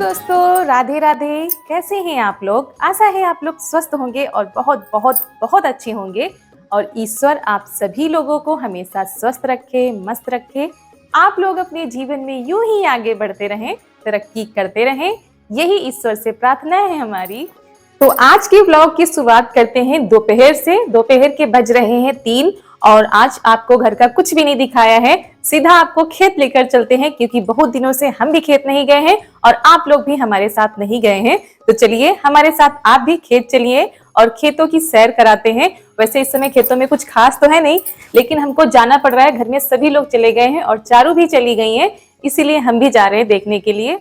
दोस्तों, राधे राधे। कैसे हैं आप लोग? आशा है आप लोग स्वस्थ होंगे और बहुत बहुत बहुत अच्छे होंगे। और ईश्वर आप सभी लोगों को हमेशा स्वस्थ रखे, मस्त रखे। आप लोग अपने जीवन में यूं ही आगे बढ़ते रहें, तरक्की करते रहें, यही ईश्वर से प्रार्थना है हमारी। तो आज के ब्लॉग की शुरुआत करते हैं दोपहर से। दोपहर के बज रहे हैं 3 और आज आपको घर का कुछ भी नहीं दिखाया है। सीधा आपको खेत लेकर चलते हैं, क्योंकि बहुत दिनों से हम भी खेत नहीं गए हैं और आप लोग भी हमारे साथ नहीं गए हैं। तो चलिए हमारे साथ आप भी खेत चलिए और खेतों की सैर कराते हैं। वैसे इस समय खेतों में कुछ खास तो है नहीं, लेकिन हमको जाना पड़ रहा है। घर में सभी लोग चले गए हैं और चारू भी चली गई हैं, इसीलिए हम भी जा रहे हैं देखने के लिए।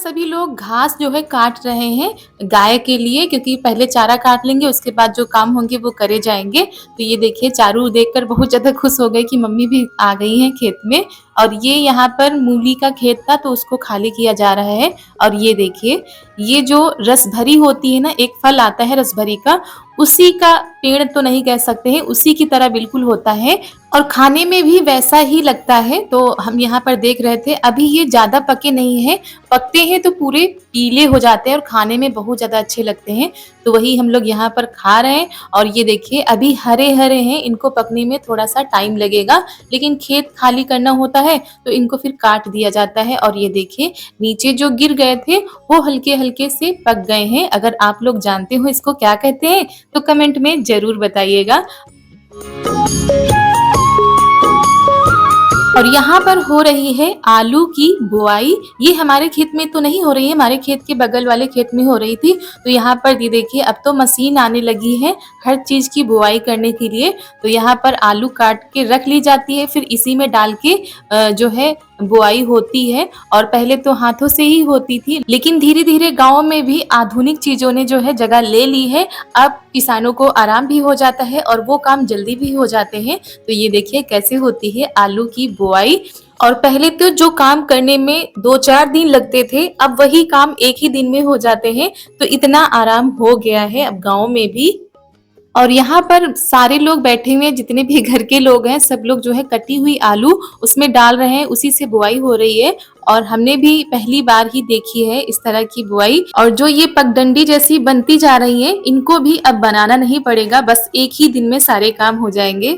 सभी लोग घास जो है काट रहे हैं गाय के लिए, क्योंकि पहले चारा काट लेंगे, उसके बाद जो काम होंगे वो करे जाएंगे। तो ये देखिए, चारू देखकर बहुत ज्यादा खुश हो गई कि मम्मी भी आ गई हैं खेत में। और ये यहाँ पर मूली का खेत था, तो उसको खाली किया जा रहा है। और ये देखिए, ये जो रसभरी होती है ना, एक फल आता है रसभरी का, उसी का पेड़ तो नहीं कह सकते हैं, उसी की तरह बिल्कुल होता है और खाने में भी वैसा ही लगता है। तो हम यहाँ पर देख रहे थे, अभी ये ज्यादा पके नहीं है, पकते हैं तो पूरे पीले हो जाते हैं और खाने में बहुत ज्यादा अच्छे लगते हैं। तो वही हम लोग यहाँ पर खा रहे हैं। और ये देखिए, अभी हरे हरे हैं, इनको पकने में थोड़ा सा टाइम लगेगा, लेकिन खेत खाली करना होता है तो इनको फिर काट दिया जाता है। और ये देखिए, नीचे जो गिर गए थे वो हल्के हल्के से पक गए हैं। अगर आप लोग जानते हो इसको क्या कहते हैं तो कमेंट में जरूर बताइएगा। और यहाँ पर हो रही है आलू की बुआई। ये हमारे खेत में तो नहीं हो रही है, हमारे खेत के बगल वाले खेत में हो रही थी। तो यहाँ पर ये देखिए, अब तो मशीन आने लगी है हर चीज की बुआई करने के लिए। तो यहाँ पर आलू काट के रख ली जाती है, फिर इसी में डाल के जो है बुआई होती है। और पहले तो हाथों से ही होती थी, लेकिन धीरे धीरे गाँव में भी आधुनिक चीजों ने जो है जगह ले ली है। अब किसानों को आराम भी हो जाता है और वो काम जल्दी भी हो जाते हैं। तो ये देखिए कैसे होती है आलू की बुआई। और पहले तो जो काम करने में 2-4 दिन लगते थे, अब वही काम एक ही दिन में हो जाते हैं। तो इतना आराम हो गया है अब गाँव में भी। और यहाँ पर सारे लोग बैठे हुए हैं, जितने भी घर के लोग हैं, सब लोग जो है कटी हुई आलू उसमें डाल रहे हैं, उसी से बुआई हो रही है। और हमने भी पहली बार ही देखी है इस तरह की बुआई। और जो ये पगडंडी जैसी बनती जा रही है, इनको भी अब बनाना नहीं पड़ेगा, बस एक ही दिन में सारे काम हो जाएंगे।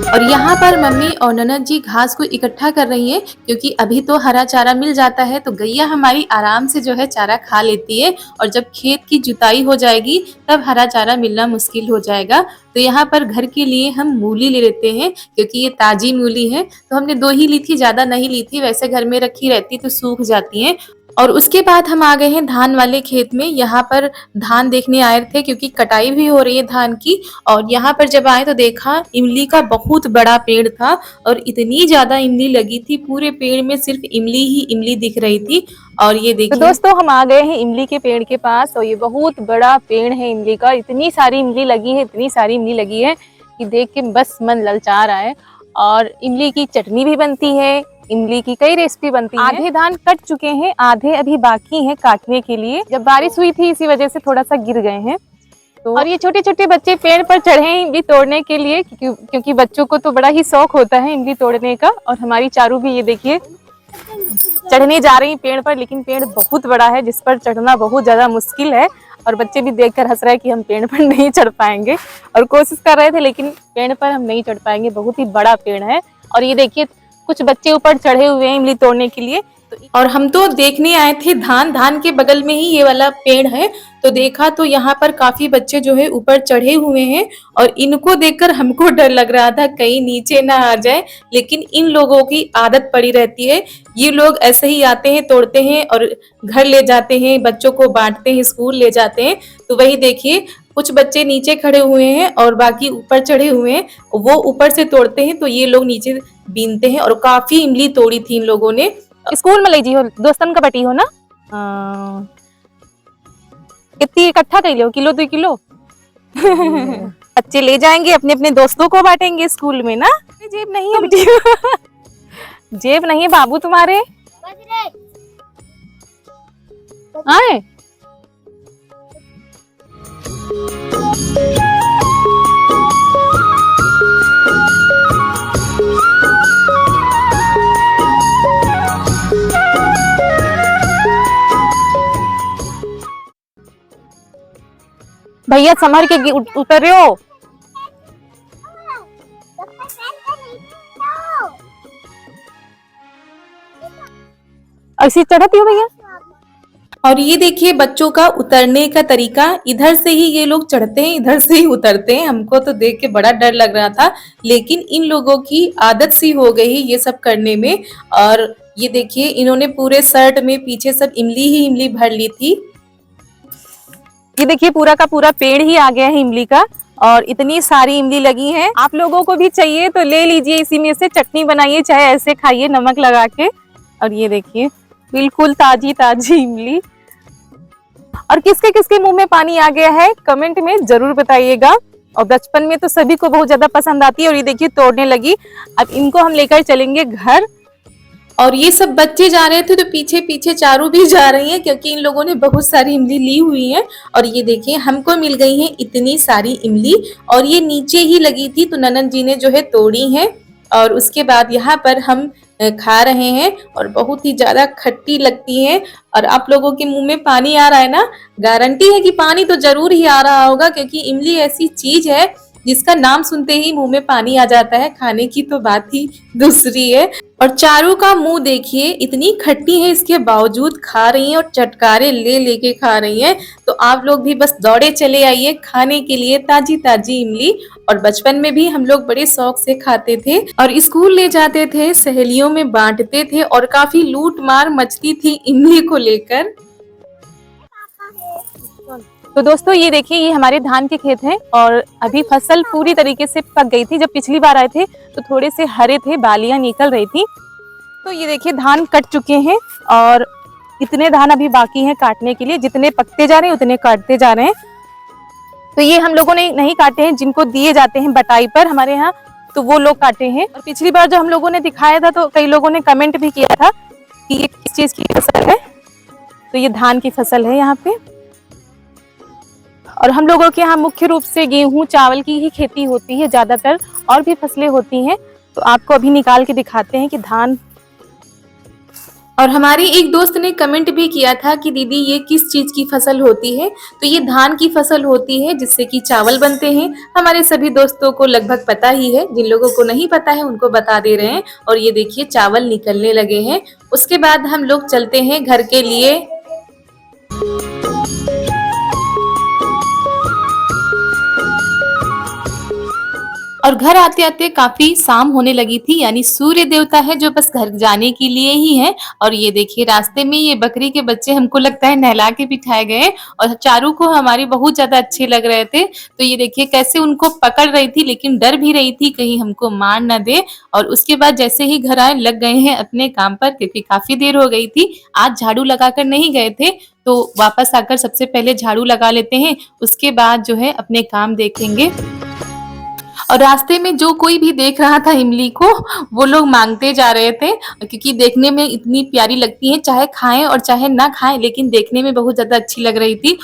और यहाँ पर मम्मी और ननद जी घास को इकट्ठा कर रही हैं, क्योंकि अभी तो हरा चारा मिल जाता है, तो गैया हमारी आराम से जो है चारा खा लेती है। और जब खेत की जुताई हो जाएगी तब हरा चारा मिलना मुश्किल हो जाएगा। तो यहाँ पर घर के लिए हम मूली ले लेते हैं, क्योंकि ये ताजी मूली है। तो हमने 2 ही ली थी, ज्यादा नहीं ली थी, वैसे घर में रखी रहती तो सूख जाती है। और उसके बाद हम आ गए हैं धान वाले खेत में। यहाँ पर धान देखने आए थे, क्योंकि कटाई भी हो रही है धान की। और यहाँ पर जब आए तो देखा इमली का बहुत बड़ा पेड़ था और इतनी ज्यादा इमली लगी थी, पूरे पेड़ में सिर्फ इमली ही इमली दिख रही थी। और ये देखिए तो दोस्तों, हम आ गए हैं इमली के पेड़ के पास और ये बहुत बड़ा पेड़ है इमली का। इतनी सारी इमली लगी है, इतनी सारी इमली लगी है कि देख के बस मन ललचा रहा है। और इमली की चटनी भी बनती है, इमली की कई रेसिपी बनती है। आधे धान कट चुके हैं, आधे अभी बाकी हैं काटने के लिए। जब बारिश हुई थी इसी वजह से थोड़ा सा गिर गए हैं। तो और ये छोटे छोटे बच्चे पेड़ पर चढ़े हैं इमली तोड़ने के लिए, क्योंकि बच्चों को तो बड़ा ही शौक होता है इमली तोड़ने का। और हमारी चारू भी ये देखिए चढ़ने जा रही पेड़ पर, लेकिन पेड़ बहुत बड़ा है जिस पर चढ़ना बहुत ज्यादा मुश्किल है। और बच्चे भी देखकर हंस रहे हैं कि हम पेड़ पर नहीं चढ़ पाएंगे, और कोशिश कर रहे थे लेकिन पेड़ पर हम नहीं चढ़ पाएंगे, बहुत ही बड़ा पेड़ है। और ये देखिए कुछ बच्चे ऊपर चढ़े हुए हैं इमली तोड़ने के लिए। और हम तो देखने आए थे धान के बगल में ही ये वाला पेड़ है। तो देखा तो यहाँ पर काफी बच्चे जो है ऊपर चढ़े हुए हैं, और इनको देखकर हमको डर लग रहा था कहीं नीचे ना आ जाए। लेकिन इन लोगों की आदत पड़ी रहती है, ये लोग ऐसे ही आते हैं, तोड़ते हैं और घर ले जाते हैं, बच्चों को बांटते हैं, स्कूल ले जाते हैं। तो वही देखिए, कुछ बच्चे नीचे खड़े हुए हैं और बाकी ऊपर चढ़े हुए हैं। वो ऊपर से तोड़ते हैं तो ये लोग नीचे बीनते हैं। और काफी इमली तोड़ी थी इन लोगों ने। स्कूल में ले जी हो, दोस्तन का बटी हो ना, कितनी इकट्ठा कर लो, किलो 2 किलो बच्चे ले जाएंगे, अपने अपने दोस्तों को बांटेंगे स्कूल में ना। जेब नहीं है बेटी जेब नहीं है बाबू तुम्हारे, आए। भैया संभर के उतर रहे हो। ऐसी चढ़ती हो भैया। और ये देखिए बच्चों का उतरने का तरीका, इधर से ही ये लोग चढ़ते हैं, इधर से ही उतरते हैं। हमको तो देख के बड़ा डर लग रहा था, लेकिन इन लोगों की आदत सी हो गई ये सब करने में। और ये देखिए इन्होंने पूरे शर्ट में पीछे सब इमली ही इमली भर ली थी। ये देखिए पूरा का पूरा पेड़ ही आ गया है इमली का, और इतनी सारी इमली लगी है। आप लोगों को भी चाहिए तो ले लीजिए, इसी में से चटनी बनाइए, चाहे ऐसे खाइए नमक लगा के। और ये देखिए बिल्कुल ताजी ताजी इमली। और किसके किसके मुंह में पानी आ गया है कमेंट में जरूर बताइएगा। और बचपन में तो सभी को बहुत ज्यादा पसंद आती है। और ये देखिए तोड़ने लगी। अब इनको हम लेकर चलेंगे घर। और ये सब बच्चे जा रहे थे तो पीछे पीछे चारू भी जा रही हैं, क्योंकि इन लोगों ने बहुत सारी इमली ली हुई है। और ये देखिए हमको मिल गई है इतनी सारी इमली, और ये नीचे ही लगी थी तो ननद जी ने जो है तोड़ी है। और उसके बाद यहाँ पर हम खा रहे हैं, और बहुत ही ज्यादा खट्टी लगती है। और आप लोगों के मुंह में पानी आ रहा है ना, गारंटी है कि पानी तो जरूर ही आ रहा होगा, क्योंकि इमली ऐसी चीज है जिसका नाम सुनते ही मुंह में पानी आ जाता है। खाने की तो बात ही दूसरी है। और चारू का मुंह देखिए, इतनी खट्टी है इसके बावजूद खा रही हैं और चटकारे ले लेके खा रही हैं। तो आप लोग भी बस दौड़े चले आइए खाने के लिए ताजी ताजी इमली। और बचपन में भी हम लोग बड़े शौक से खाते थे, और स्कूल ले जाते थे, सहेलियों में बांटते थे, और काफी लूट मार मचती थी इमली को लेकर। तो दोस्तों ये देखिए ये हमारे धान के खेत हैं, और अभी फसल पूरी तरीके से पक गई थी। जब पिछली बार आए थे तो थोड़े से हरे थे, बालियां निकल रही थी। तो ये देखिए धान कट चुके हैं, और इतने धान अभी बाकी हैं काटने के लिए। जितने पकते जा रहे हैं उतने काटते जा रहे हैं। तो ये हम लोगों ने नहीं काटे हैं, जिनको दिए जाते हैं बटाई पर हमारे यहाँ, तो वो लोग काटे हैं। और पिछली बार जो हम लोगों ने दिखाया था तो कई लोगों ने कमेंट भी किया था कि ये किस चीज की फसल है। तो ये धान की फसल है यहाँ पे। और हम लोगों के यहाँ मुख्य रूप से गेहूं चावल की ही खेती होती है ज्यादातर, और भी फसलें होती हैं। तो आपको अभी निकाल के दिखाते हैं कि धान। और हमारी एक दोस्त ने कमेंट भी किया था कि दीदी ये किस चीज की फसल होती है। तो ये धान की फसल होती है जिससे कि चावल बनते हैं। हमारे सभी दोस्तों को लगभग पता ही है, जिन लोगों को नहीं पता है उनको बता दे रहे हैं। और ये देखिए चावल निकलने लगे हैं। उसके बाद हम लोग चलते हैं घर के लिए। और घर आते आते काफी शाम होने लगी थी, यानी सूर्य देवता है जो बस घर जाने के लिए ही है। और ये देखिए रास्ते में ये बकरी के बच्चे हमको लगता है नहला के बिठाए गए, और चारू को हमारे बहुत ज्यादा अच्छे लग रहे थे। तो ये देखिए कैसे उनको पकड़ रही थी, लेकिन डर भी रही थी कहीं हमको मार न दे। और उसके बाद जैसे ही घर आए लग गए हैं अपने काम पर, क्योंकि काफी देर हो गई थी। आज झाड़ू लगाकर नहीं गए थे, तो वापस आकर सबसे पहले झाड़ू लगा लेते हैं, उसके बाद जो है अपने काम देखेंगे। और रास्ते में जो कोई भी देख रहा था इमली को, वो लोग मांगते जा रहे थे, क्योंकि देखने में इतनी प्यारी लगती है, चाहे खाएं और चाहे ना खाएं, लेकिन देखने में बहुत ज्यादा अच्छी लग रही थी।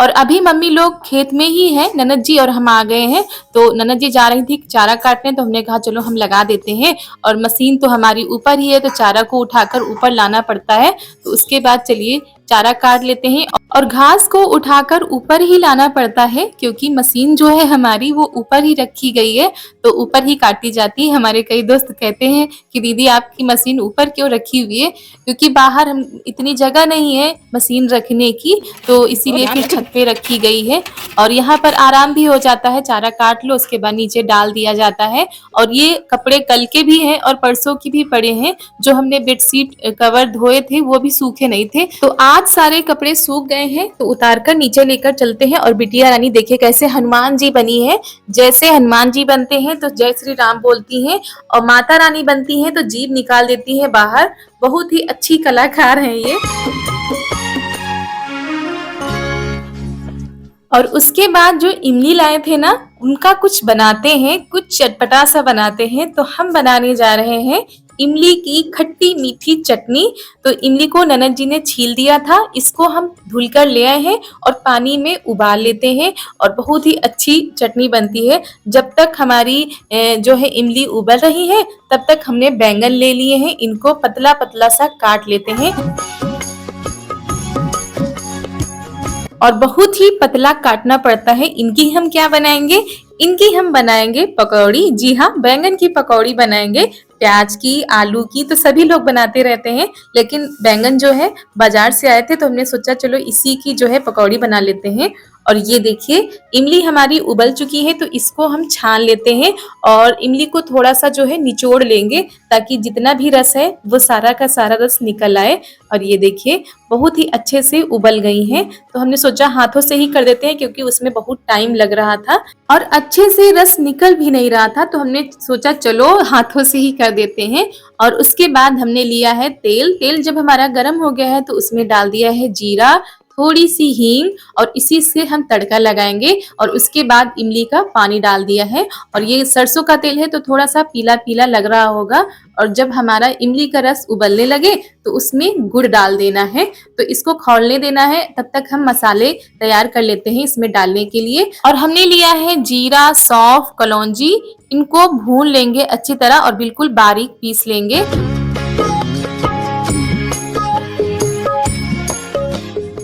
और अभी मम्मी लोग खेत में ही है, ननद जी और हम आ गए हैं। तो ननद जी जा रही थी चारा काटने, तो हमने कहा चलो हम लगा देते हैं। और मशीन तो हमारी ऊपर ही है, तो चारा को उठाकर ऊपर लाना पड़ता है। तो उसके बाद चलिए चारा काट लेते हैं। और घास को उठाकर ऊपर ही लाना पड़ता है, क्योंकि मशीन जो है हमारी वो ऊपर ही रखी गई है, तो ऊपर ही काटी जाती है। हमारे कई दोस्त कहते हैं कि दीदी आपकी मशीन ऊपर क्यों रखी हुई है, क्योंकि बाहर हम इतनी जगह नहीं है मशीन रखने की, तो इसीलिए फिर छत पे रखी गई है। और यहाँ पर आराम भी हो जाता है, चारा काट लो उसके बाद नीचे डाल दिया जाता है। और ये कपड़े कल के भी हैं और परसों की भी पड़े हैं। जो हमने बेडशीट कवर धोए थे वो भी सूखे नहीं थे, तो आज सारे कपड़े सूख गए हैं। तो उतार कर नीचे लेकर चलते हैं। और बिटिया रानी देखिए कैसे हनुमान जी बनी है। जैसे हनुमान जी बनते हैं तो जय श्री राम बोलती हैं, और माता रानी बनती हैं तो जीभ निकाल देती हैं बाहर। बहुत ही अच्छी कलाकार हैं ये। और उसके बाद जो इमली लाए थे ना, उनका कुछ बनाते हैं, कुछ चटपटा सा बनाते हैं। तो हम बनाने जा रहे हैं इमली की खट्टी मीठी चटनी। तो इमली को ननद जी ने छील दिया था, इसको हम धुल कर ले आए हैं और पानी में उबाल लेते हैं और बहुत ही अच्छी चटनी बनती है। जब तक हमारी जो है इमली उबल रही है तब तक हमने बैंगन ले लिए हैं, इनको पतला पतला सा काट लेते हैं और बहुत ही पतला काटना पड़ता है। इनकी हम क्या बनाएंगे, इनकी हम बनाएंगे पकौड़ी। जी हाँ, बैंगन की पकौड़ी बनाएंगे। प्याज की, आलू की तो सभी लोग बनाते रहते हैं, लेकिन बैंगन जो है बाजार से आए थे तो हमने सोचा चलो इसी की जो है पकौड़ी बना लेते हैं। और ये देखिए इमली हमारी उबल चुकी है तो इसको हम छान लेते हैं और इमली को थोड़ा सा जो है निचोड़ लेंगे ताकि जितना भी रस है वो सारा का सारा रस निकल आए। और ये देखिए बहुत ही अच्छे से उबल गई हैं, तो हमने सोचा हाथों से ही कर देते हैं क्योंकि उसमें बहुत टाइम लग रहा था और अच्छे से रस निकल भी नहीं रहा था, तो हमने सोचा चलो हाथों से ही कर देते हैं। और उसके बाद हमने लिया है तेल। तेल जब हमारा गर्म हो गया है तो उसमें डाल दिया है जीरा, थोड़ी सी हींग और इसी से हम तड़का लगाएंगे और उसके बाद इमली का पानी डाल दिया है। और ये सरसों का तेल है तो थोड़ा सा पीला पीला लग रहा होगा। और जब हमारा इमली का रस उबलने लगे तो उसमें गुड़ डाल देना है, तो इसको खौलने देना है। तब तक हम मसाले तैयार कर लेते हैं इसमें डालने के लिए। और हमने लिया है जीरा, सौंफ, कलौंजी, इनको भून लेंगे अच्छी तरह और बिल्कुल बारीक पीस लेंगे।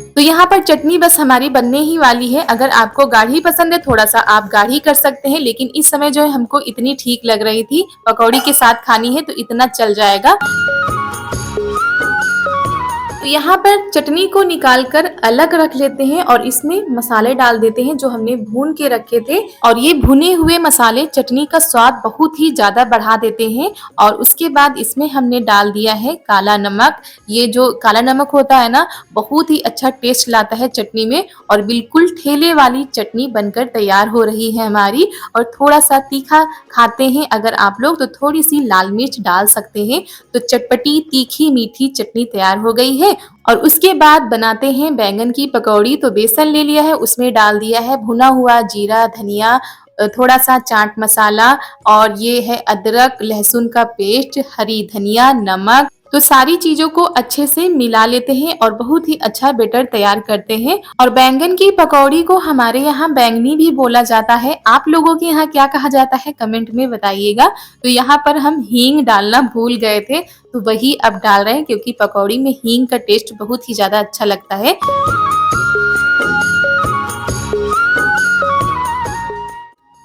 तो यहाँ पर चटनी बस हमारी बनने ही वाली है। अगर आपको गाढ़ी पसंद है थोड़ा सा आप गाढ़ी कर सकते हैं, लेकिन इस समय जो है हमको इतनी ठीक लग रही थी, पकौड़ी के साथ खानी है तो इतना चल जाएगा। तो यहाँ पर चटनी को निकालकर अलग रख लेते हैं और इसमें मसाले डाल देते हैं जो हमने भून के रखे थे। और ये भुने हुए मसाले चटनी का स्वाद बहुत ही ज्यादा बढ़ा देते हैं। और उसके बाद इसमें हमने डाल दिया है काला नमक। ये जो काला नमक होता है ना, बहुत ही अच्छा टेस्ट लाता है चटनी में और बिल्कुल ठेले वाली चटनी बनकर तैयार हो रही है हमारी। और थोड़ा सा तीखा खाते हैं अगर आप लोग तो थोड़ी सी लाल मिर्च डाल सकते हैं। तो चटपटी तीखी मीठी चटनी तैयार हो गई है। और उसके बाद बनाते हैं बैंगन की पकौड़ी। तो बेसन ले लिया है, उसमें डाल दिया है भुना हुआ जीरा, धनिया, थोड़ा सा चाट मसाला और ये है अदरक लहसुन का पेस्ट, हरी धनिया, नमक। तो सारी चीजों को अच्छे से मिला लेते हैं और बहुत ही अच्छा बैटर तैयार करते हैं। और बैंगन की पकौड़ी को हमारे यहाँ बैंगनी भी बोला जाता है। आप लोगों के यहाँ क्या कहा जाता है कमेंट में बताइएगा। तो यहाँ पर हम हींग डालना भूल गए थे तो वही अब डाल रहे हैं क्योंकि पकौड़ी में हींग का टेस्ट बहुत ही ज्यादा अच्छा लगता है।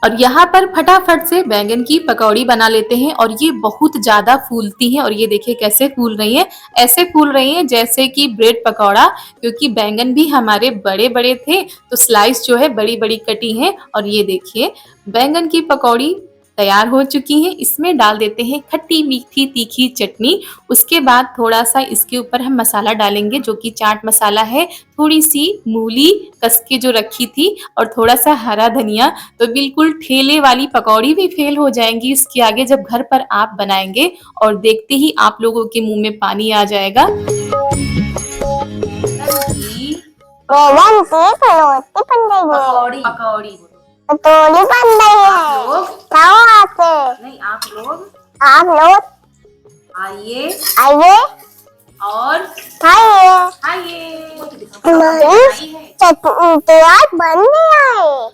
और यहाँ पर फटाफट से बैंगन की पकौड़ी बना लेते हैं और ये बहुत ज्यादा फूलती हैं। और ये देखिए कैसे फूल रही है, ऐसे फूल रही है जैसे कि ब्रेड पकौड़ा, क्योंकि बैंगन भी हमारे बड़े बड़े थे तो स्लाइस जो है बड़ी बड़ी कटी है। और ये देखिए बैंगन की पकौड़ी तैयार हो चुकी है। इसमें डाल देते हैं खट्टी मीठी तीखी चटनी। उसके बाद थोड़ा सा इसके ऊपर हम मसाला डालेंगे जो कि चाट मसाला है, थोड़ी सी मूली कस के जो रखी थी और थोड़ा सा हरा धनिया। तो बिल्कुल ठेले वाली पकौड़ी भी फेल हो जाएंगी इसके आगे जब घर पर आप बनाएंगे और देखते ही आप लोगों के मुंह में पानी आ जाएगा। पकौड़ी पकौड़ी पकौड़ी बन रही है। खाओ आपसे नहीं, आप लोग आइए आइए और खाइए खाइए। चटनी तैयार बन गया है।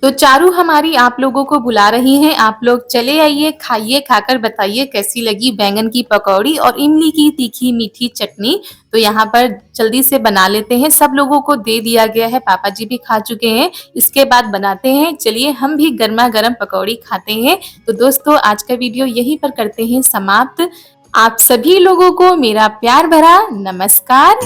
तो चारू हमारी आप लोगों को बुला रही हैं, आप लोग चले आइए, खाइए, खाकर बताइए कैसी लगी बैंगन की पकौड़ी और इमली की तीखी मीठी चटनी। तो यहाँ पर जल्दी से बना लेते हैं, सब लोगों को दे दिया गया है, पापा जी भी खा चुके हैं। इसके बाद बनाते हैं, चलिए हम भी गर्मा गर्म पकौड़ी खाते हैं। तो दोस्तों आज का वीडियो यहीं पर करते हैं समाप्त। आप सभी लोगों को मेरा प्यार भरा नमस्कार।